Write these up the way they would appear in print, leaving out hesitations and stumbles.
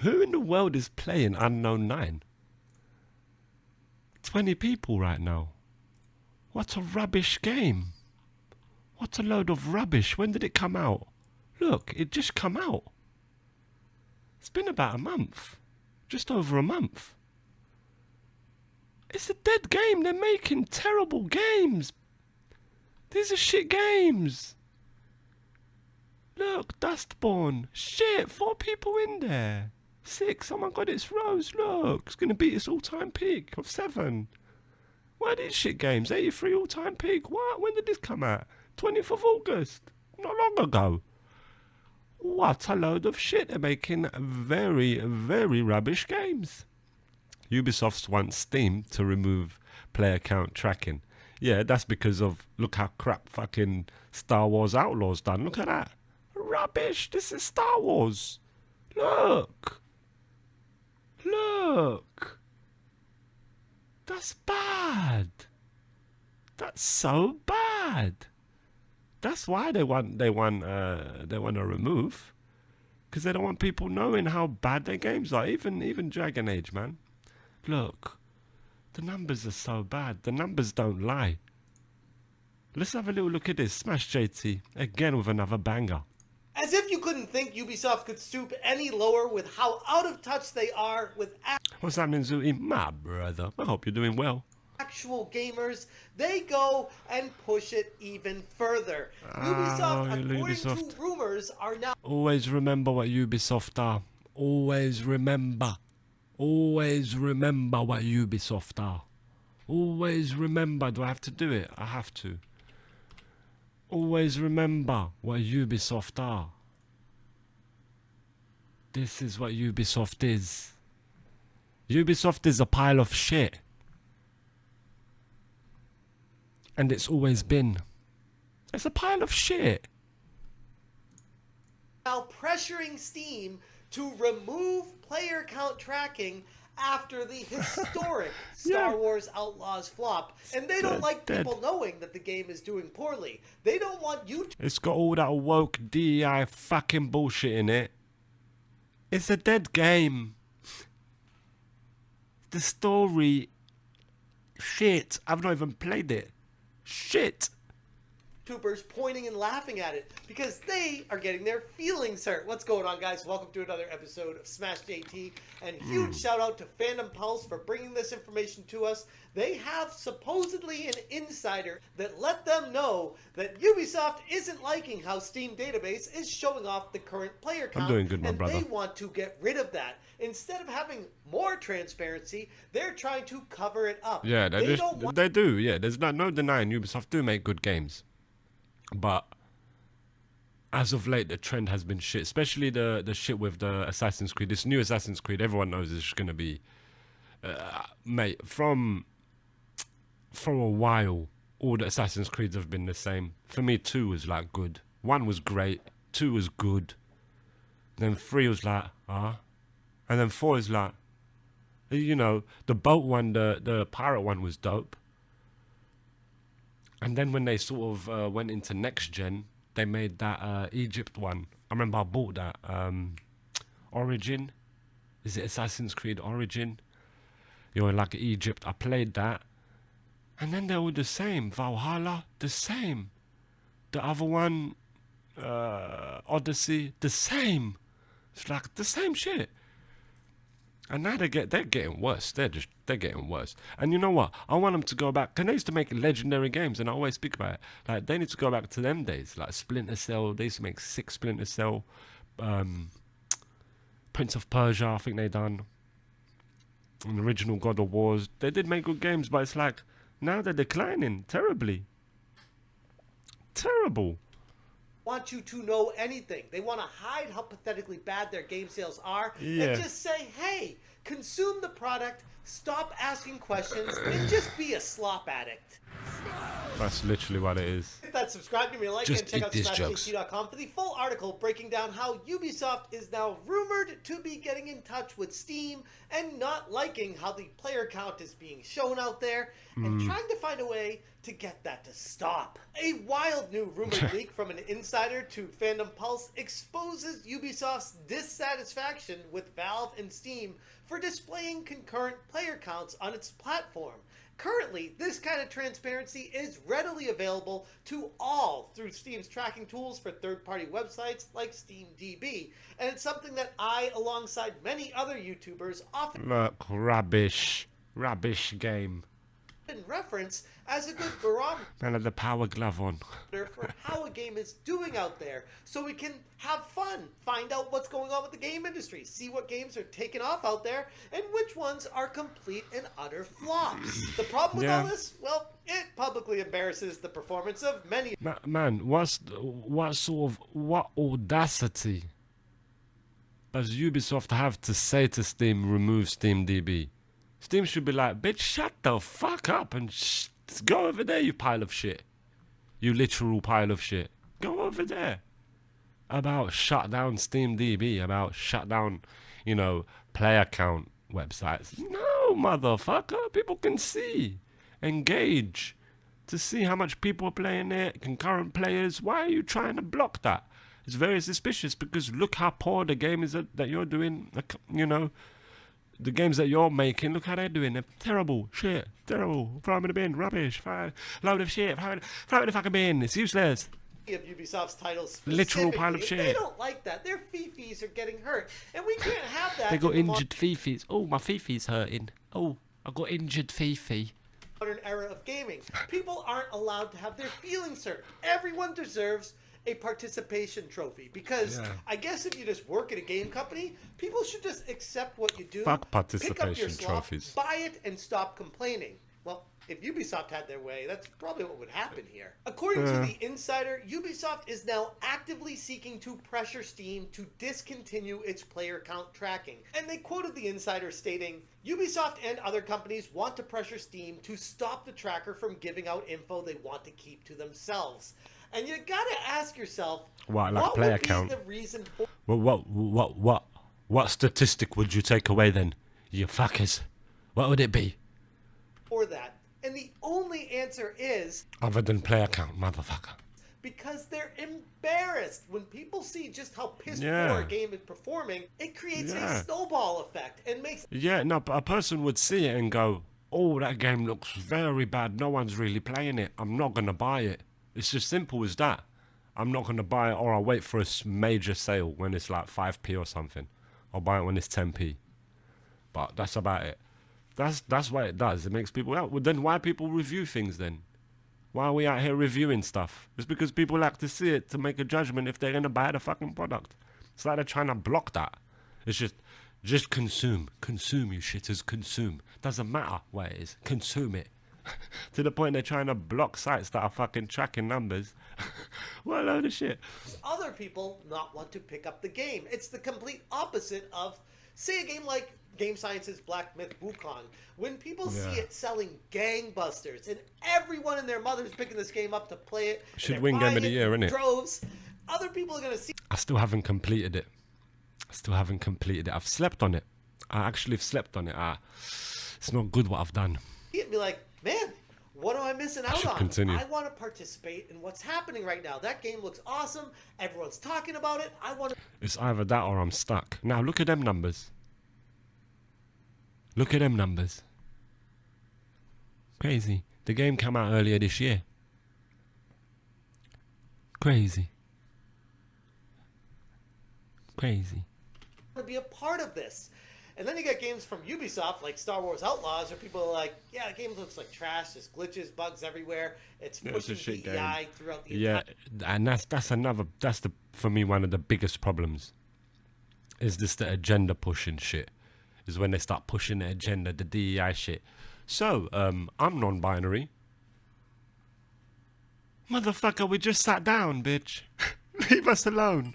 Who in the world is playing Unknown 9? 20 people right now. What a rubbish game. What a load of rubbish. When did it come out? Look, it just come out. It's been about a month. Just over a month. It's a dead game. They're making terrible games. These are shit games. Look, Dustborn. Shit, 4 people in there. 6. Oh my god, it's Rose. Look, it's going to beat its all-time peak of 7. What are these shit games? 83 all-time peak. What? When did this come out? 20th of August. Not long ago. What a load of shit. They're making very, very rubbish games. Ubisoft wants Steam to remove player count tracking. Yeah, that's because of, look how crap fucking Star Wars Outlaws done. Look at that. Rubbish. This is Star Wars. Look. Look. That's bad. That's so bad. That's why they want to remove, because they don't want people knowing how bad their games are. Even Dragon Age, man. Look, the numbers are so bad. The numbers don't lie. Let's have a little look at this. Smash JT again with another banger. As if you couldn't think Ubisoft could stoop any lower with how out of touch they are with What's happening, Zooty? My brother. I hope you're doing well. actual gamers. They go and push it even further. Ubisoft, according to rumors, are now... Always remember what Ubisoft are. Always remember. Always remember what Ubisoft are. Always remember. Do I have to do it? I have to. Always remember what Ubisoft are. This is what Ubisoft is. Ubisoft is a pile of shit. And it's always been. It's a pile of shit. Now pressuring Steam to remove player count tracking after the historic Star Wars Outlaws flop. And they don't like people knowing that the game is doing poorly. They don't want you to... It's got all that woke DEI fucking bullshit in it. It's a dead game. The story... Shit. I've not even played it. Shit. YouTubers pointing and laughing at it because they are getting their feelings hurt. What's going on, guys? Welcome to another episode of Smash JT, and huge shout out to Fandom Pulse for bringing this information to us. They have supposedly an insider that let them know that Ubisoft isn't liking how Steam database is showing off the current player count. I'm doing good, my brother. They want to get rid of that. Instead of having more transparency, they're trying to cover it up. Yeah, they do. Yeah, there's no denying Ubisoft do make good games. But as of late, the trend has been shit, especially the shit with the Assassin's Creed. This new Assassin's Creed, everyone knows it's going to be, mate, from a while, all the Assassin's Creeds have been the same. For me, 2 was like good. 1 was great. 2 was good. Then 3 was like, and then 4 is like, you know, the boat one, the pirate one was dope. And then when they sort of went into next gen, they made that Egypt one. I remember I bought that. Origin. Is it Assassin's Creed Origin? You know, like Egypt. I played that. And then they're all the same. Valhalla, the same. The other one, Odyssey, the same. It's like the same shit. And now they're getting worse. They're getting worse. And you know what? I want them to go back. Because they used to make legendary games, and I always speak about it. Like, they need to go back to them days. Like Splinter Cell. They used to make 6 Splinter Cell. Prince of Persia, I think they done. And the original God of Wars. They did make good games, but it's like, now they're declining terribly. Terrible. Want you to know anything. They want to hide how pathetically bad their game sales are and just say, hey, consume the product, stop asking questions, and just be a slop addict. That's literally what it is. Hit that subscribe, give me a like, and check out SmashJT.com for the full article breaking down how Ubisoft is now rumored to be getting in touch with Steam and not liking how the player count is being shown out there and trying to find a way to get that to stop. A wild new rumor leak from an insider to Fandom Pulse exposes Ubisoft's dissatisfaction with Valve and Steam for displaying concurrent player counts on its platform. Currently, this kind of transparency is readily available to all through Steam's tracking tools for third-party websites like SteamDB, and it's something that I, alongside many other YouTubers, often Look, rubbish game. reference as a good barometer Man had the power glove on. for how a game is doing out there, so we can have fun, find out what's going on with the game industry, see what games are taking off out there, and which ones are complete and utter flops. The problem with all this, well, it publicly embarrasses the performance of many. Man, what audacity does Ubisoft have to say to Steam, remove SteamDB? Steam should be like, bitch, shut the fuck up and go over there, you pile of shit. You literal pile of shit. Go over there. About shut down SteamDB, about shut down, you know, player count websites. No, motherfucker. People can see. Engage. To see how much people are playing it, concurrent players. Why are you trying to block that? It's very suspicious because look how poor the game is that you're doing, you know. The games that you're making, look how they're doing. They're terrible, shit, terrible. Throw them in the bin, rubbish, fine. Load of shit, throw it in the fucking bin. It's useless. Of Ubisoft's titles, Literal pile of shit. They don't like that. Their fifis are getting hurt, and we can't have that. They got injured fifis. Oh, my fifi's hurting. Oh, I got injured fifi. Modern era of gaming, people aren't allowed to have their feelings hurt. Everyone deserves a participation trophy, because I guess if you just work at a game company, people should just accept what you do. Fuck pick up your participation slop, trophies. buy it, and stop complaining. Well, if Ubisoft had their way, that's probably what would happen here. According to the insider, Ubisoft is now actively seeking to pressure Steam to discontinue its player count tracking. And they quoted the insider stating, Ubisoft and other companies want to pressure Steam to stop the tracker from giving out info they want to keep to themselves. And you gotta ask yourself, What, like what player would be count? the reason for What statistic would you take away then, you fuckers? What would it be? that? And the only answer is, Other than player count, motherfucker. because they're embarrassed. When people see just how piss poor a game is performing, it creates a snowball effect and makes... Yeah, no, but a person would see it and go, oh, that game looks very bad. No one's really playing it. I'm not going to buy it. It's as simple as that. I'm not going to buy it, or I'll wait for a major sale when it's like 5p or something. I'll buy it when it's 10p. But that's about it. That's what it does. It makes people out. Well, then why people review things then? Why are we out here reviewing stuff? It's because people like to see it to make a judgment if they're going to buy the fucking product. It's like they're trying to block that. It's just consume. Consume, you shitters, consume. Doesn't matter what it is. Consume it. To the point they're trying to block sites that are fucking tracking numbers. What a load of shit. Other people not want to pick up the game. It's the complete opposite of, say, a game like Game Science's Black Myth Wukong. When people see it selling gangbusters and everyone and their mother's picking this game up to play it, Should win Game of the Year, innit? Droves. Other people are going to see... I still haven't completed it. I've slept on it. I actually have slept on it. It's not good what I've done. He'd be like, man, what am I missing out on? Continue. I want to participate in what's happening right now. That game looks awesome. Everyone's talking about it. I want to... It's either that or I'm stuck. Now look at them numbers. Look at them numbers. Crazy. The game came out earlier this year. Crazy. to be a part of this. And then you get games from Ubisoft like Star Wars Outlaws, where people are like, yeah, the game looks like trash, there's glitches, bugs everywhere, it's pushing DEI throughout the entire... And that's for me one of the biggest problems. Is this the agenda pushing shit? Is when they start pushing the agenda, the DEI shit. So, I'm non-binary. Motherfucker, we just sat down, bitch. Leave us alone.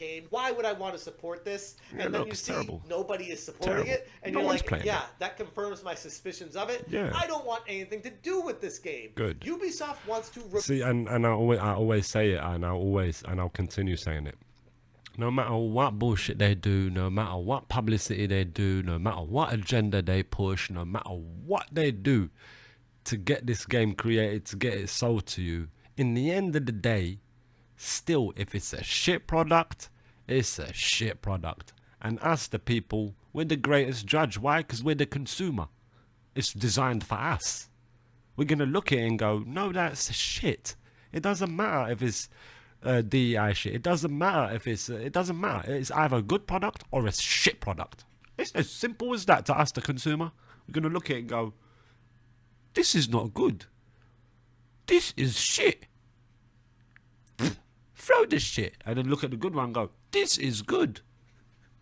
Game. Why would I want to support this? Yeah, and then you see nobody is supporting it, and you're like, yeah, that confirms my suspicions of it. Yeah. I don't want anything to do with this game. Good. Ubisoft wants to see, and I always say it, and I'll continue saying it. No matter what bullshit they do, no matter what publicity they do, no matter what agenda they push, no matter what they do, to get this game created, to get it sold to you. In the end of the day, still, if it's a shit product, it's a shit product. And us, the people, we're the greatest judge. Why? Because we're the consumer. It's designed for us. We're going to look at it and go, no, that's shit. It doesn't matter if it's DEI shit. It doesn't matter if it's... it doesn't matter. It's either a good product or a shit product. It's as simple as that to us, the consumer. We're going to look at it and go, this is not good. This is shit. Throw this shit. And then look at the good one and go, this is good.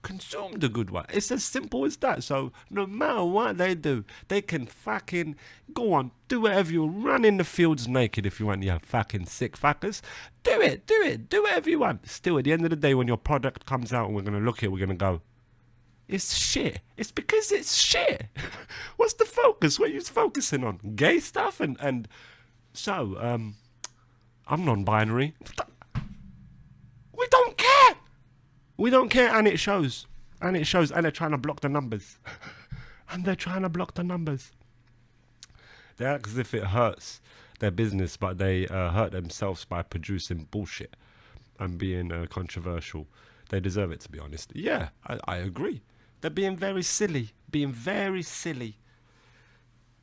Consume the good one. It's as simple as that. So no matter what they do, they can fucking go on, do whatever you run in the fields naked if you want, you fucking sick fuckers. Do it, do whatever you want. Still, at the end of the day, when your product comes out and we're going to look at it, we're going to go, it's shit. It's because it's shit. What's the focus? What are you focusing on? Gay stuff? And so, I'm non-binary. We don't care. We don't care, and it shows. And it shows, and they're trying to block the numbers. And they're trying to block the numbers. They act as if it hurts their business, but they hurt themselves by producing bullshit and being controversial. They deserve it, to be honest. Yeah, I agree. They're being very silly.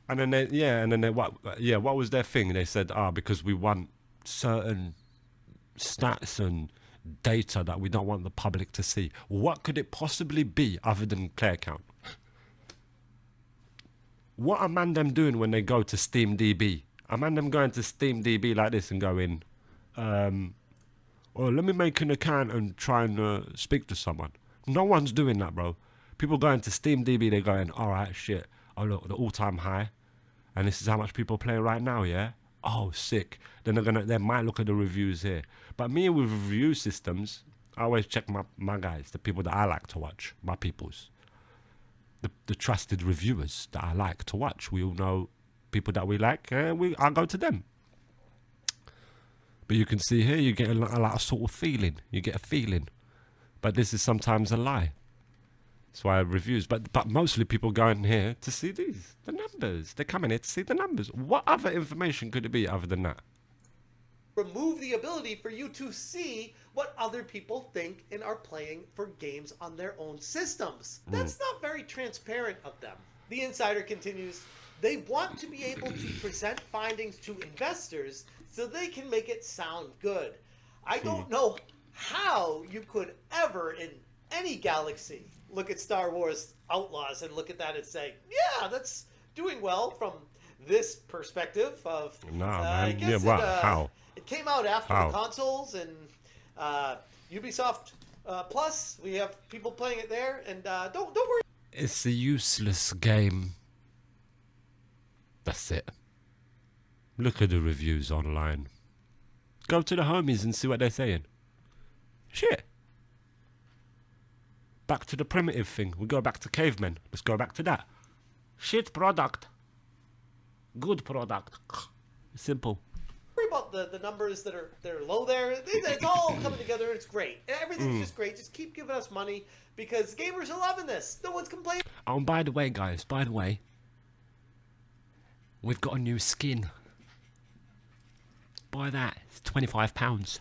And then what was their thing? They said, because we want certain stats and data that we don't want the public to see. What could it possibly be other than player count? What are man them doing when they go to SteamDB? Are man them going to SteamDB like this and going, let me make an account and try and speak to someone? No one's doing that, bro. People going to SteamDB, they're going, alright, shit. Oh look, the all-time high. And this is how much people play right now, yeah? Oh, sick. Then they might look at the reviews here. But me with review systems, I always check my guys, the people that I like to watch, my peoples. The trusted reviewers that I like to watch. We all know people that we like, and I go to them. But you can see here, you get a lot of sort of feeling. You get a feeling. But this is sometimes a lie. That's why I reviews. But mostly people go in here to see the numbers. They're coming here to see the numbers. What other information could it be other than that? Remove the ability for you to see what other people think and are playing for games on their own systems. That's not very transparent of them. The insider continues, they want to be able to present findings to investors so they can make it sound good. I don't know how you could ever in any galaxy look at Star Wars Outlaws and look at that and say, yeah, that's doing well from this perspective of... No, man. How? It came out after the consoles and Ubisoft Plus. We have people playing it there, and don't worry. It's a useless game. That's it. Look at the reviews online. Go to the homies and see what they're saying. Shit. Back to the primitive thing. We go back to cavemen. Let's go back to that. Shit product. Good product. Simple. Worry about the numbers that are low there. It's all coming together. It's great. Everything's just great. Just keep giving us money because gamers are loving this. No one's complaining. Oh, and by the way, guys, we've got a new skin. Buy that. It's £25.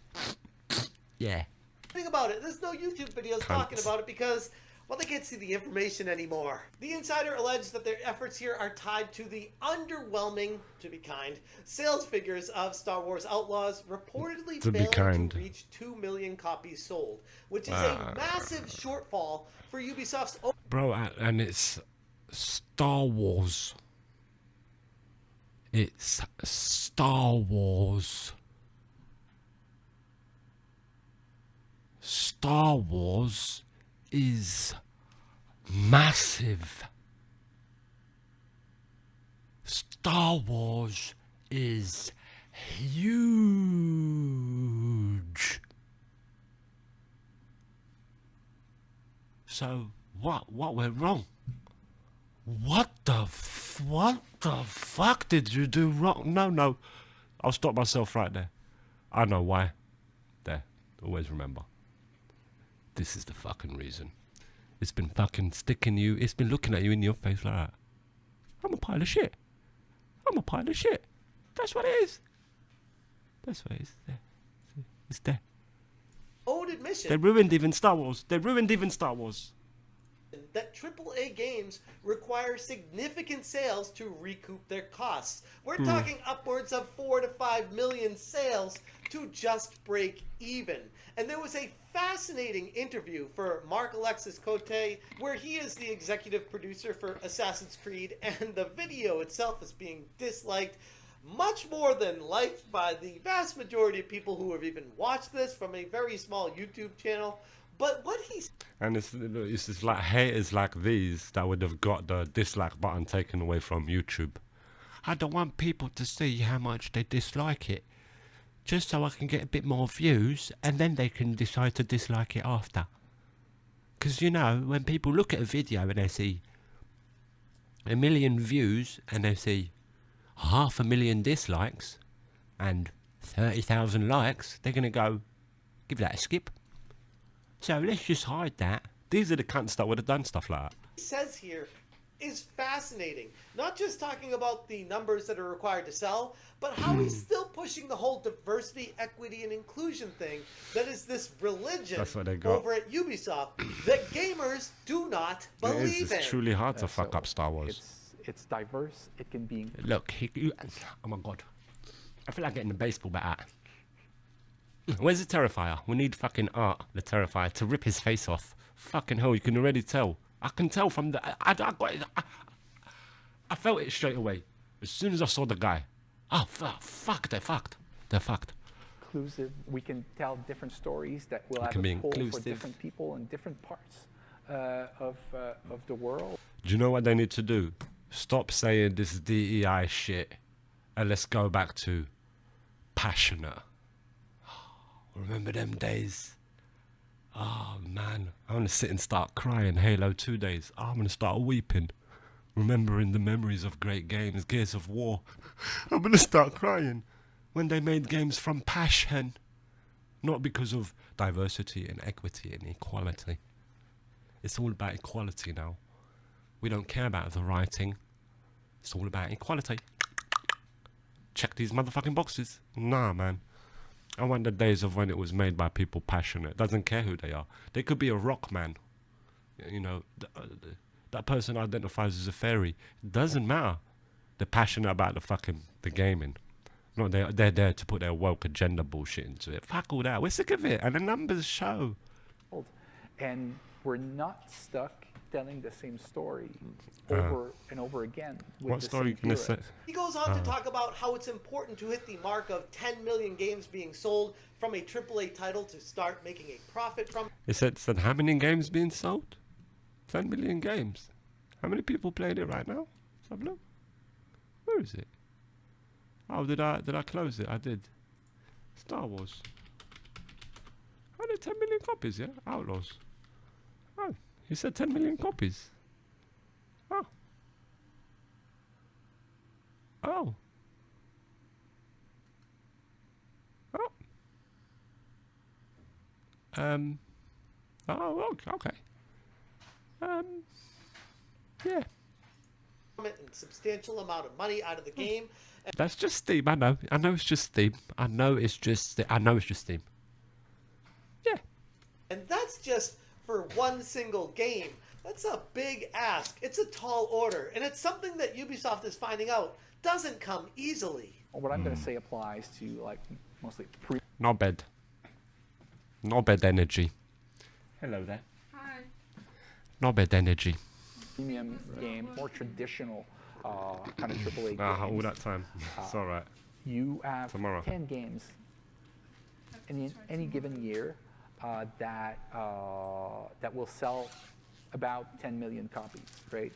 Yeah. Think about it. There's no YouTube videos talking about it because, well, they can't see the information anymore. The insider alleged that their efforts here are tied to the underwhelming, to be kind, sales figures of Star Wars Outlaws, reportedly failing to reach 2 million copies sold, which is a massive shortfall for Ubisoft's own... Bro, and it's Star Wars. It's Star Wars. Star Wars is massive. Star Wars is huge. So what went wrong? What the fuck did you do wrong? No, I'll stop myself right there. I know why. There, always remember. This is the fucking reason. It's been fucking sticking you. It's been looking at you in your face like that. I'm a pile of shit. I'm a pile of shit. That's what it is. That's what it is. There. It's there. Own admission. They ruined even Star Wars. They ruined even Star Wars. That AAA games require significant sales to recoup their costs. We're talking upwards of 4 to 5 million sales to just break even. And there was a fascinating interview for Mark Alexis Cote, where he is the executive producer for Assassin's Creed, and the video itself is being disliked much more than liked by the vast majority of people who have even watched this from a very small YouTube channel. But what he's... And it's just like haters like these that would have got the dislike button taken away from YouTube. I don't want people to see how much they dislike it, just so I can get a bit more views, and then they can decide to dislike it after. Because, you know, when people look at a video and they see 1 million views and they see 500,000 dislikes and 30,000 likes, they're going to go, give that a skip. So let's just hide that. These are the cunts that would have done stuff like that. He says here is fascinating. Not just talking about the numbers that are required to sell, but how he's still pushing the whole diversity, equity, and inclusion thing that is this religion That's what they got. over at Ubisoft that gamers do not believe in. It's truly hard to fuck up Star Wars. It's diverse. It can be... Look, oh my god. I feel like getting the baseball bat out. Where's the Terrifier? We need fucking Art, the Terrifier, to rip his face off. Fucking hell, you can already tell. I can tell from the... I got it. I felt it straight away. As soon as I saw the guy. Oh, fuck, they're fucked. They're fucked. Inclusive. We can tell different stories that will have can be a pull for inclusive. different people in different parts of the world. Do you know what they need to do? Stop saying this DEI shit and let's go back to passionate. Remember them days? Oh man, I'm gonna sit and start crying. Halo 2 days. Oh, I'm gonna start weeping. Remembering the memories of great games, Gears of War. I'm gonna start crying when they made games from passion, not because of diversity and equity and equality. It's all about equality now. We don't care about the writing. It's all about equality. Check these motherfucking boxes. Nah, man. I want the days of when it was made by people passionate. Doesn't care who they are. They could be a rock man. You know, that person identifies as a fairy. It doesn't matter. They're passionate about the gaming. No, they're there to put their woke agenda bullshit into it. Fuck all that. We're sick of it. And the numbers show. And we're not stuck telling the same story over and over again. With What the story are you same going to say? heroes. He goes on to talk about how it's important to hit the mark of 10 million games being sold from a AAA title to start making a profit from. It said how many games being sold? 10 million games. How many people played it right now? Let's have a look. Where is it? Oh, did I close it? I did. Star Wars. Oh, there 10 million copies, yeah? Outlaws. Oh, he said 10 million copies. Oh. Oh. Oh. Oh, okay. Yeah. And substantial amount of money out of the game. That's just Steam, I know. I know it's just Steam. I know it's just Steam. Yeah. And that's just for one single game. That's a big ask. It's a tall order. And it's something that Ubisoft is finding out doesn't come easily. Well, what I'm going to say applies to like mostly Not bad. Not bad energy. Hello there. Hi. Not bad energy. premium games, more traditional kind of AAA games. All that time. It's alright. You have Tomorrow. 10 games in any given year that will sell about 10 million copies, right?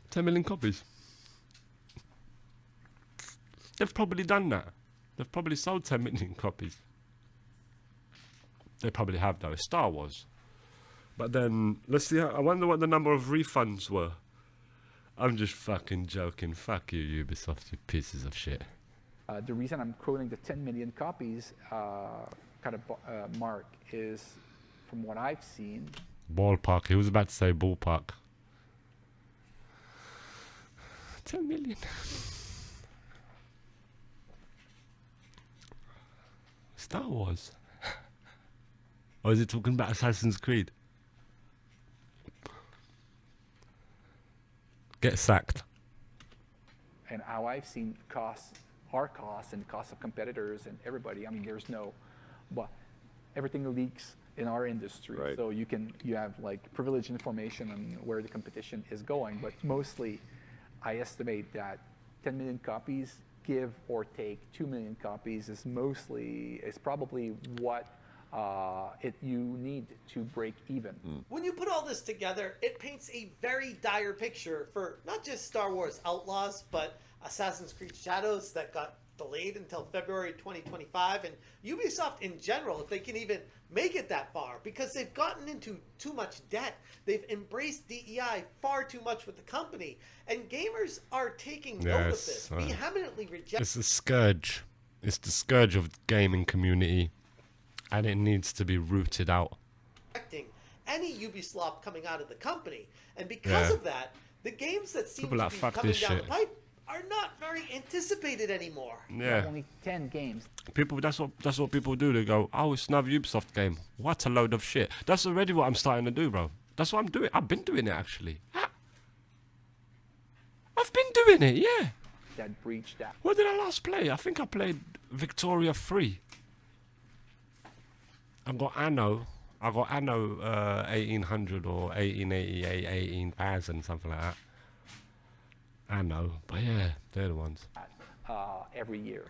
10 million copies. They've probably done that. They've probably sold 10 million copies. They probably have though. It's Star Wars. But then, let's see. I wonder what the number of refunds were. I'm just fucking joking. Fuck you, Ubisoft, you pieces of shit. The reason I'm quoting the 10 million copies kind of mark is, from what I've seen. Ballpark. He was about to say ballpark. 10 million. Star Wars. Or is it talking about Assassin's Creed? Get sacked. And how I've seen costs, our costs, and the costs of competitors and everybody. I mean, there's no, but everything leaks in our industry. Right. So you have like privileged information on where the competition is going. But mostly, I estimate that 10 million copies, give or take 2 million copies, is probably what you need to break even. When you put all this together, it paints a very dire picture for not just Star Wars Outlaws, but Assassin's Creed Shadows that got delayed until February 2025, and Ubisoft in general, if they can even make it that far, because they've gotten into too much debt. They've embraced DEI far too much with the company, and gamers are taking note of this, vehemently rejecting. It's a scourge. It's the scourge of the gaming community, and it needs to be rooted out. Any Ubisoft coming out of the company, and because of that, the games that seem to be coming down the pipe are not very anticipated anymore. Yeah. Only 10 games. People, that's what people do. They go, "Oh, it's another Ubisoft game. What a load of shit." That's already what I'm starting to do, bro. That's what I'm doing. I've been doing it actually. I've been doing it, yeah. That breached that. What did I last play? I think I played Victoria 3. I got Anno 1800 or 1888, 18,000, something like that. Anno, but yeah, they're the ones. Every year.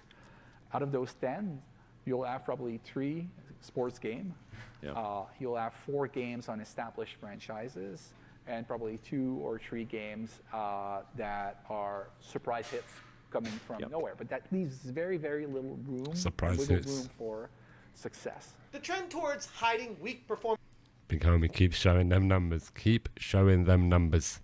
Out of those 10, you'll have probably 3 sports games. Yeah. You'll have 4 games on established franchises, and probably 2 or 3 games that are surprise hits coming from nowhere. But that leaves very, very little room, room for success. The trend towards hiding weak performance. Big homie, keep showing them numbers. Keep showing them numbers.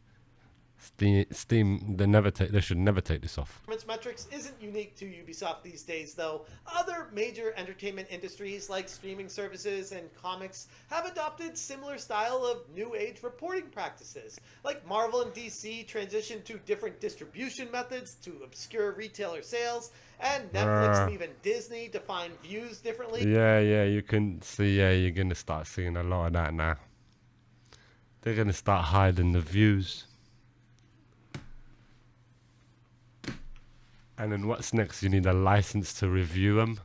Steam, they should never take this off. Metrics isn't unique to Ubisoft these days, though. Other major entertainment industries like streaming services and comics have adopted similar style of new age reporting practices. Like Marvel and DC transitioned to different distribution methods to obscure retailer sales, and Netflix and even Disney define views differently. Yeah, you can see, you're going to start seeing a lot of that now. They're going to start hiding the views. And then what's next? You need a license to review them.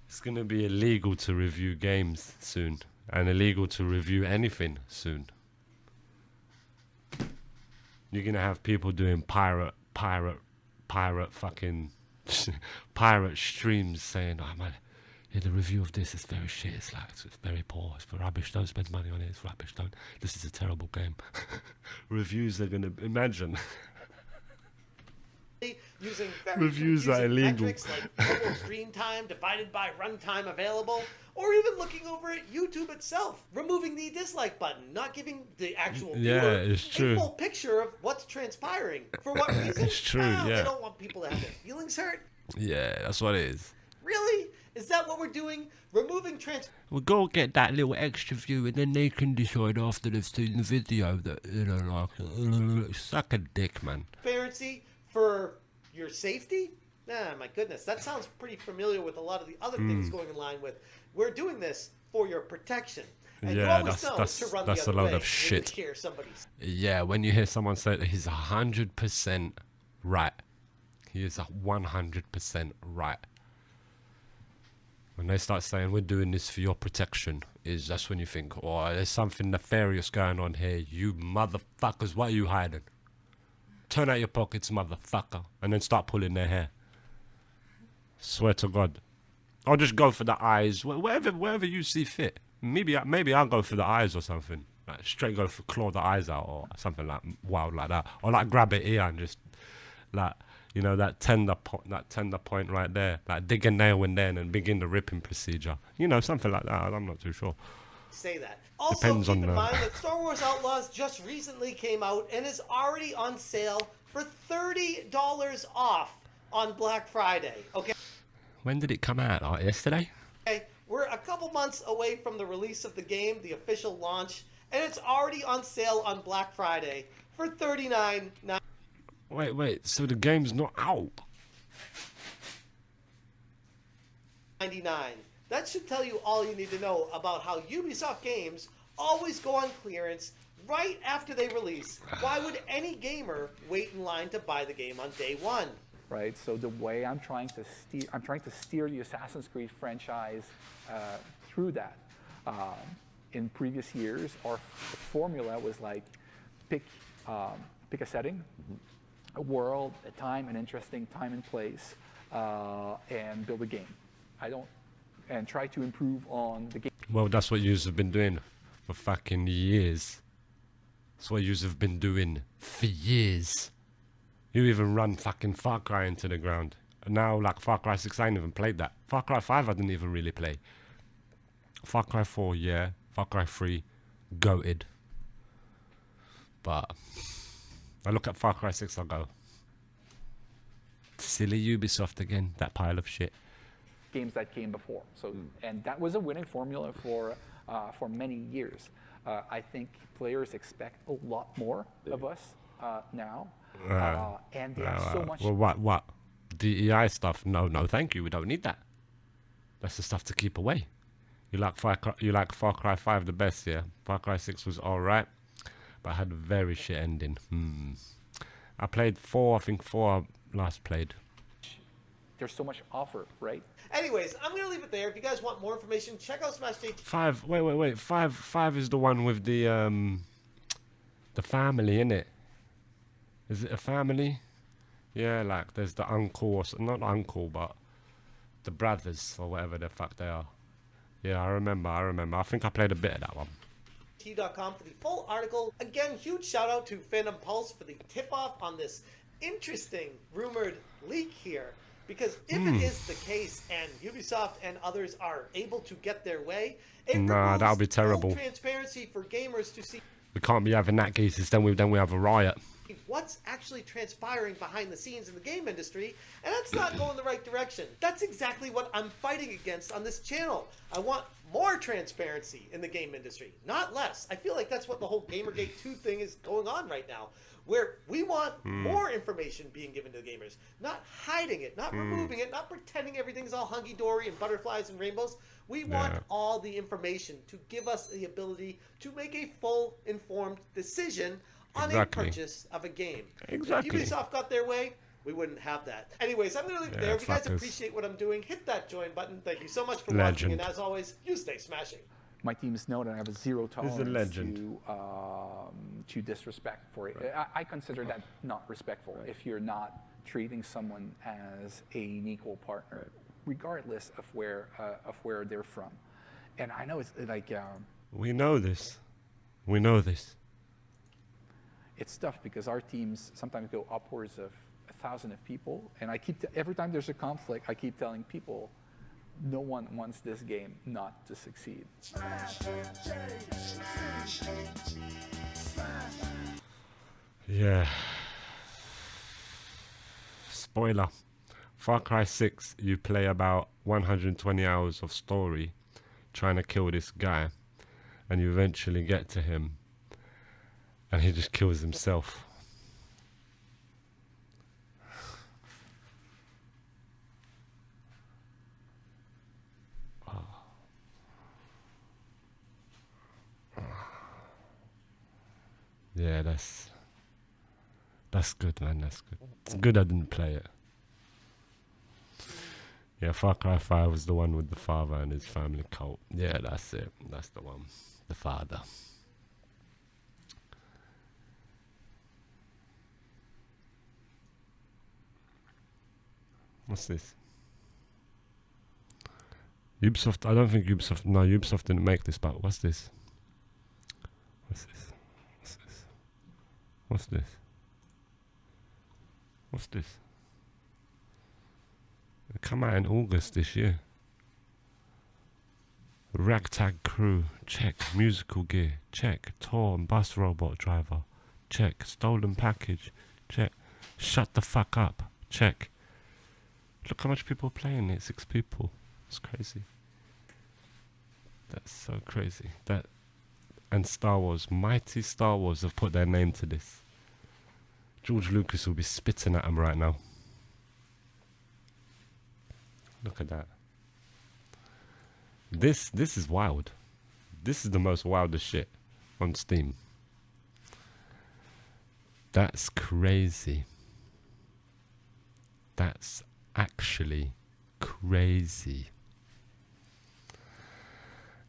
It's going to be illegal to review games soon. And illegal to review anything soon. You're going to have people doing pirate fucking pirate streams saying, "Oh man, yeah, the review of this is very shit. It's very poor. It's rubbish. Don't spend money on it. It's rubbish. This is a terrible game." Reviews are going to imagine. Using very reviews are illegal. Metrics like total screen time divided by runtime available, or even looking over at YouTube itself, removing the dislike button, not giving the actual viewer a full picture of what's transpiring. For what reason? It's true, They don't want people to have their feelings hurt. Yeah, that's what it is. Really? Is that what we're doing? Removing We'll go get that little extra view, and then they can decide after they've seen the video that, like, suck a dick, man. Transparency for your safety? My goodness, that sounds pretty familiar with a lot of the other things going in line with. We're doing this for your protection. And you always know to run that's the a other load way of shit. When you hear somebody's. Yeah, when you hear someone say that he's 100% right, he is 100% right. When they start saying we're doing this for your protection, that's when you think, oh, there's something nefarious going on here. You motherfuckers, what are you hiding? Turn out your pockets, motherfucker, and then start pulling their hair. Swear to God. I'll just go for the eyes, wherever you see fit. Maybe I'll go for the eyes or something. Like straight go for claw the eyes out or something like wild like that. Or like grab it here and just like, you know, that tender point right there. Like dig a nail in there and then begin the ripping procedure. You know, something like that. I'm not too sure. Say that. Also, Depends keep on in mind that Star Wars Outlaws just recently came out and is already on sale for $30 off on Black Friday. Okay. When did it come out? Oh, yesterday? Okay, we're a couple months away from the release of the game, the official launch, and it's already on sale on Black Friday for $39.99. Wait, so the game's not out? $99. That should tell you all you need to know about how Ubisoft games always go on clearance right after they release. Why would any gamer wait in line to buy the game on day one? Right. So the way I'm trying to steer the Assassin's Creed franchise through that. In previous years, our formula was like pick a setting, a world, a time, an interesting time and place, and build a game. And try to improve on the game. Well, that's what yous have been doing for fucking years. That's what yous have been doing for years. You even run fucking Far Cry into the ground. And now, like, Far Cry 6, I ain't even played that. Far Cry 5, I didn't even really play. Far Cry 4, yeah. Far Cry 3, goated. But I look at Far Cry 6, I go, silly Ubisoft again, that pile of shit. Games that came before. So, and that was a winning formula for many years. I think players expect a lot more of us now, and they have so much. Well, what? DEI stuff? No, thank you. We don't need that. That's the stuff to keep away. You like Far Cry 5 the best, yeah? Far Cry 6 was alright, but had a very shit ending. I played 4. I think 4 last played. There's so much offer, right? Anyways, I'm going to leave it there. If you guys want more information, check out Smash JT. 5. Wait. 5 is the one with the family, innit? Is it a family? Yeah, like there's the uncle, or not uncle, but the brothers or whatever the fuck they are. Yeah, I remember. I think I played a bit of that one. T.com for the full article. Again, huge shout out to Phantom Pulse for the tip off on this interesting rumored leak here. Because if it is the case and Ubisoft and others are able to get their way, it that'll be terrible. Full transparency for gamers to see. We can't be having that cases. Then we have a riot. What's actually transpiring behind the scenes in the game industry, and that's not going the right direction. That's exactly what I'm fighting against on this channel. I want more transparency in the game industry, not less. I feel like that's what the whole Gamergate 2 thing is going on right now, where we want more information being given to the gamers, not hiding it, not removing it, not pretending everything's all hunky-dory and butterflies and rainbows. We want all the information to give us the ability to make a full, informed decision on a purchase of a game. Exactly. If Ubisoft got their way, we wouldn't have that. Anyways, I'm going to leave it there. If you guys appreciate what I'm doing, hit that join button. Thank you so much for watching, and as always, you stay smashing. My teams know that I have a zero tolerance to disrespect for it. I consider that not respectful if you're not treating someone as an equal partner, regardless of where they're from. And I know it's like we know this. It's tough because our teams sometimes go upwards of 1,000 of people, and I keep every time there's a conflict, I keep telling people, no one wants this game not to succeed. Yeah. Spoiler. Far Cry 6, you play about 120 hours of story trying to kill this guy, and you eventually get to him, and he just kills himself. Yeah, that's good, man. That's good. It's good I didn't play it. Yeah, Far Cry 5 was the one with the father and his family cult. Yeah, that's it. That's the one. The father. What's this? Ubisoft. I don't think Ubisoft. No, Ubisoft didn't make this. But what's this? What's this? What's this? What's this? It came out in August this year. Ragtag crew, check. Musical gear, check. Tour and bus robot driver, check. Stolen package, check. Shut the fuck up, check. Look how much people are playing it. 6 people. It's crazy. That's so crazy. That and Star Wars, mighty Star Wars have put their name to this. George Lucas will be spitting at them right now. Look at that. This is wild. This is the most wildest shit on Steam. That's crazy. That's actually crazy.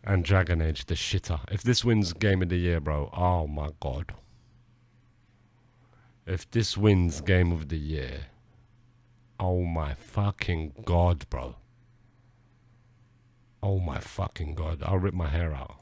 And Dragon Age, the shitter. If this wins Game of the Year, bro, oh my god. If this wins Game of the Year, oh my fucking god, bro. Oh my fucking god, I'll rip my hair out.